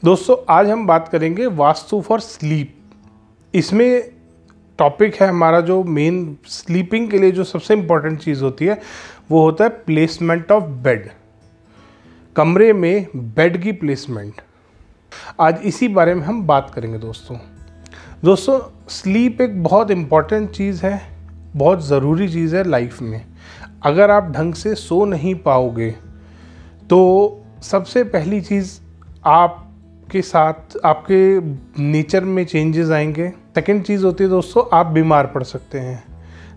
दोस्तों आज हम बात करेंगे वास्तु फॉर स्लीप। इसमें टॉपिक है हमारा जो मेन स्लीपिंग के लिए जो सबसे इम्पॉर्टेंट चीज़ होती है वो होता है प्लेसमेंट ऑफ बेड। कमरे में बेड की प्लेसमेंट, आज इसी बारे में हम बात करेंगे। दोस्तों स्लीप एक बहुत इम्पॉर्टेंट चीज़ है, बहुत ज़रूरी चीज़ है लाइफ में। अगर आप ढंग से सो नहीं पाओगे तो सबसे पहली चीज़ आपके साथ आपके नेचर में चेंजेस आएंगे। सेकंड चीज़ होती है दोस्तों, आप बीमार पड़ सकते हैं।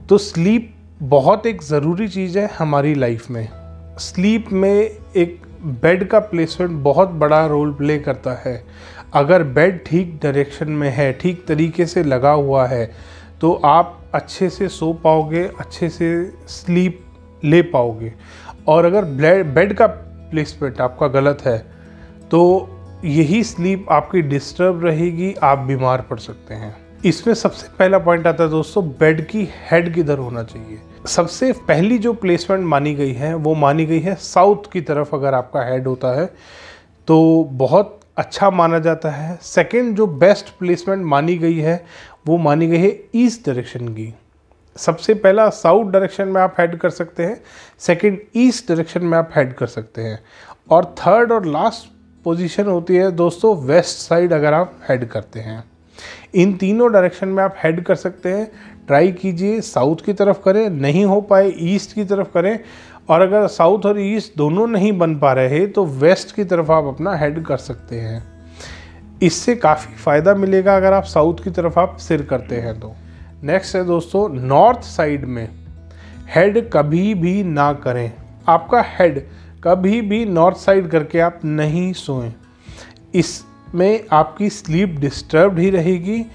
तो स्लीप बहुत एक ज़रूरी चीज़ है हमारी लाइफ में। स्लीप में एक बेड का प्लेसमेंट बहुत बड़ा रोल प्ले करता है। अगर बेड ठीक डायरेक्शन में है, ठीक तरीके से लगा हुआ है, तो आप अच्छे से सो पाओगे, अच्छे से स्लीप ले पाओगे। और अगर बेड का प्लेसमेंट आपका गलत है तो यही स्लीप आपकी डिस्टर्ब रहेगी, आप बीमार पड़ सकते हैं। इसमें सबसे पहला पॉइंट आता है दोस्तों, बेड की हेड किधर होना चाहिए। सबसे पहली जो प्लेसमेंट मानी गई है वो मानी गई है साउथ की तरफ। अगर आपका हेड होता है तो बहुत अच्छा माना जाता है। सेकंड जो बेस्ट प्लेसमेंट मानी गई है वो मानी गई है ईस्ट डायरेक्शन की। सबसे पहला साउथ डायरेक्शन में आप हेड कर सकते हैं, सेकंड ईस्ट डायरेक्शन में आप हेड कर सकते हैं, और थर्ड और लास्ट पोजीशन होती है दोस्तों वेस्ट साइड अगर आप हेड करते हैं। इन तीनों डायरेक्शन में आप हेड कर सकते हैं। ट्राई कीजिए साउथ की तरफ करें, नहीं हो पाए ईस्ट की तरफ करें, और अगर साउथ और ईस्ट दोनों नहीं बन पा रहे तो वेस्ट की तरफ आप अपना हेड कर सकते हैं। इससे काफ़ी फ़ायदा मिलेगा अगर आप साउथ की तरफ आप सिर करते हैं तो। नेक्स्ट है दोस्तों, नॉर्थ साइड में हेड कभी भी ना करें। आपका हेड कभी भी नॉर्थ साइड करके आप नहीं सोएं। इसमें आपकी स्लीप डिस्टर्ब्ड ही रहेगी।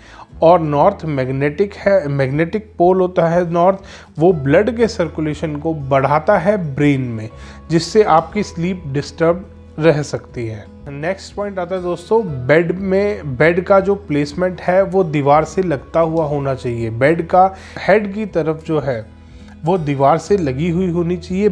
और नॉर्थ मैग्नेटिक है, मैग्नेटिक पोल होता है नॉर्थ, वो ब्लड के सर्कुलेशन को बढ़ाता है ब्रेन में, जिससे आपकी स्लीप डिस्टर्ब रह सकती है। नेक्स्ट पॉइंट आता है दोस्तों, बेड का जो प्लेसमेंट है वो दीवार से लगता हुआ होना चाहिए। बेड का हेड की तरफ जो है वो दीवार से लगी हुई होनी चाहिए।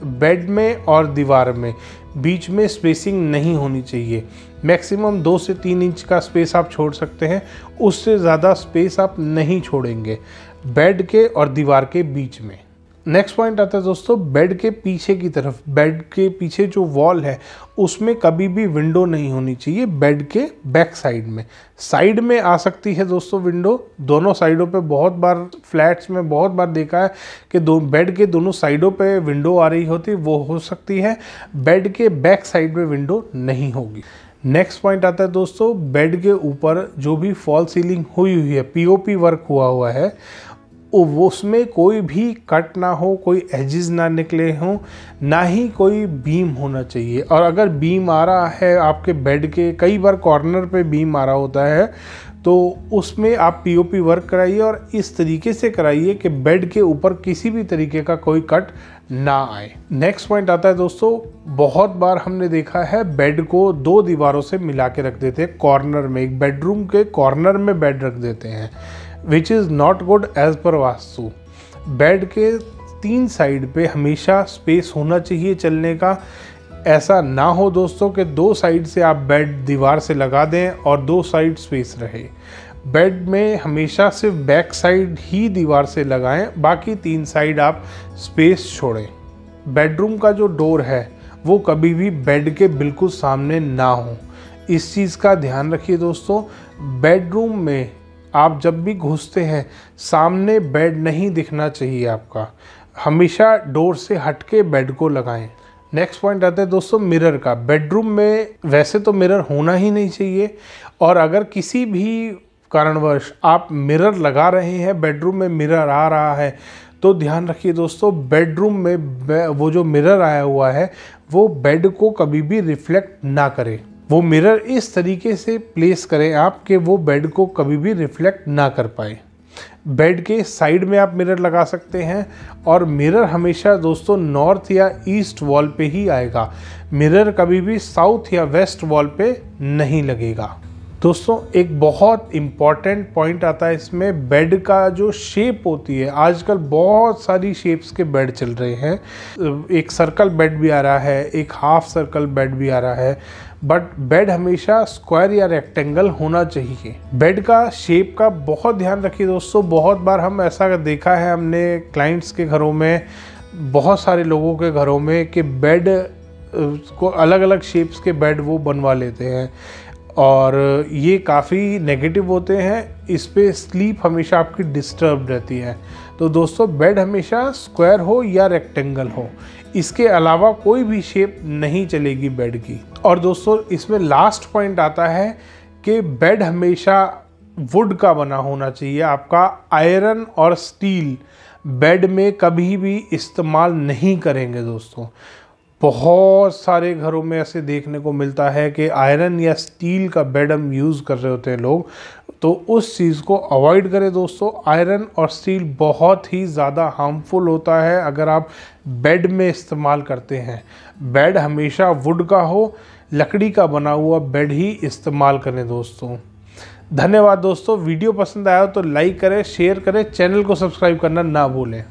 बेड में और दीवार में बीच में स्पेसिंग नहीं होनी चाहिए। मैक्सिमम 2 से 3 इंच का स्पेस आप छोड़ सकते हैं, उससे ज़्यादा स्पेस आप नहीं छोड़ेंगे बेड के और दीवार के बीच में। नेक्स्ट पॉइंट आता है दोस्तों, बेड के पीछे की तरफ, बेड के पीछे जो वॉल है उसमें कभी भी विंडो नहीं होनी चाहिए। बेड के बैक साइड में आ सकती है दोस्तों विंडो, दोनों साइडों पे बहुत बार फ्लैट्स में बहुत बार देखा है कि बेड के दोनों साइडों पे विंडो आ रही होती, वो हो सकती है। बेड के बैक साइड में विंडो नहीं होगी। नेक्स्ट पॉइंट आता है दोस्तों, बेड के ऊपर जो भी फॉल सीलिंग हुई है, पीओपी वर्क हुआ है, उसमें कोई भी कट ना हो, कोई एजेस ना निकले हों, ना ही कोई बीम होना चाहिए। और अगर बीम आ रहा है आपके बेड के, कई बार कॉर्नर पे बीम आ रहा होता है, तो उसमें आप पीओपी वर्क कराइए और इस तरीके से कराइए कि बेड के ऊपर किसी भी तरीके का कोई कट ना आए। नेक्स्ट पॉइंट आता है दोस्तों, बहुत बार हमने देखा है बेड को 2 दीवारों से मिला के रख देते हैं कॉर्नर में, एक बेडरूम के कॉर्नर में बेड रख देते हैं, which is not good as per Vastu. Bed के 3 साइड पे हमेशा स्पेस होना चाहिए चलने का। ऐसा ना हो दोस्तों कि 2 साइड से आप बेड दीवार से लगा दें और 2 साइड स्पेस रहे। बेड में हमेशा सिर्फ बैक साइड ही दीवार से लगाएं, बाकी 3 साइड आप स्पेस छोड़ें। बेडरूम का जो डोर है वो कभी भी बेड के बिल्कुल सामने ना हो, इस चीज़ का ध्यान रखिए दोस्तों। बेडरूम में आप जब भी घुसते हैं सामने बेड नहीं दिखना चाहिए आपका, हमेशा डोर से हटके बेड को लगाएं। नेक्स्ट पॉइंट आता है दोस्तों मिरर का। बेडरूम में वैसे तो मिरर होना ही नहीं चाहिए, और अगर किसी भी कारणवश आप मिरर लगा रहे हैं, बेडरूम में मिरर आ रहा है, तो ध्यान रखिए दोस्तों, बेडरूम में वो जो मिरर आया हुआ है वो बेड को कभी भी रिफ्लेक्ट ना करे। वो मिरर इस तरीके से प्लेस करें आप कि वो बेड को कभी भी रिफ्लेक्ट ना कर पाए। बेड के साइड में आप मिरर लगा सकते हैं, और मिरर हमेशा दोस्तों नॉर्थ या ईस्ट वॉल पे ही आएगा। मिरर कभी भी साउथ या वेस्ट वॉल पे नहीं लगेगा। दोस्तों एक बहुत इम्पॉर्टेंट पॉइंट आता है इसमें, बेड का जो शेप होती है। आजकल बहुत सारी शेप्स के बेड चल रहे हैं। एक सर्कल बेड भी आ रहा है, एक हाफ सर्कल बेड भी आ रहा है, बट बेड हमेशा स्क्वायर या रेक्टेंगल होना चाहिए। बेड का शेप का बहुत ध्यान रखिए दोस्तों। बहुत बार हम ऐसा देखा है हमने क्लाइंट्स के घरों में, बहुत सारे लोगों के घरों में, कि बेड को अलग अलग शेप्स के बेड वो बनवा लेते हैं और ये काफ़ी नेगेटिव होते हैं। इस पे स्लीप हमेशा आपकी डिस्टर्ब रहती है। तो दोस्तों बेड हमेशा स्क्वायर हो या रेक्टेंगल हो, इसके अलावा कोई भी शेप नहीं चलेगी बेड की। और दोस्तों इसमें लास्ट पॉइंट आता है कि बेड हमेशा वुड का बना होना चाहिए। आपका आयरन और स्टील बेड में कभी भी इस्तेमाल नहीं करेंगे दोस्तों। बहुत सारे घरों में ऐसे देखने को मिलता है कि आयरन या स्टील का बेड हम यूज़ कर रहे होते हैं लोग, तो उस चीज़ को अवॉइड करें दोस्तों। आयरन और स्टील बहुत ही ज़्यादा हार्मफुल होता है अगर आप बेड में इस्तेमाल करते हैं। बेड हमेशा वुड का हो, लकड़ी का बना हुआ बेड ही इस्तेमाल करें दोस्तों। धन्यवाद दोस्तों। वीडियो पसंद आया हो तो लाइक करें, शेयर करें, चैनल को सब्सक्राइब करना ना भूलें।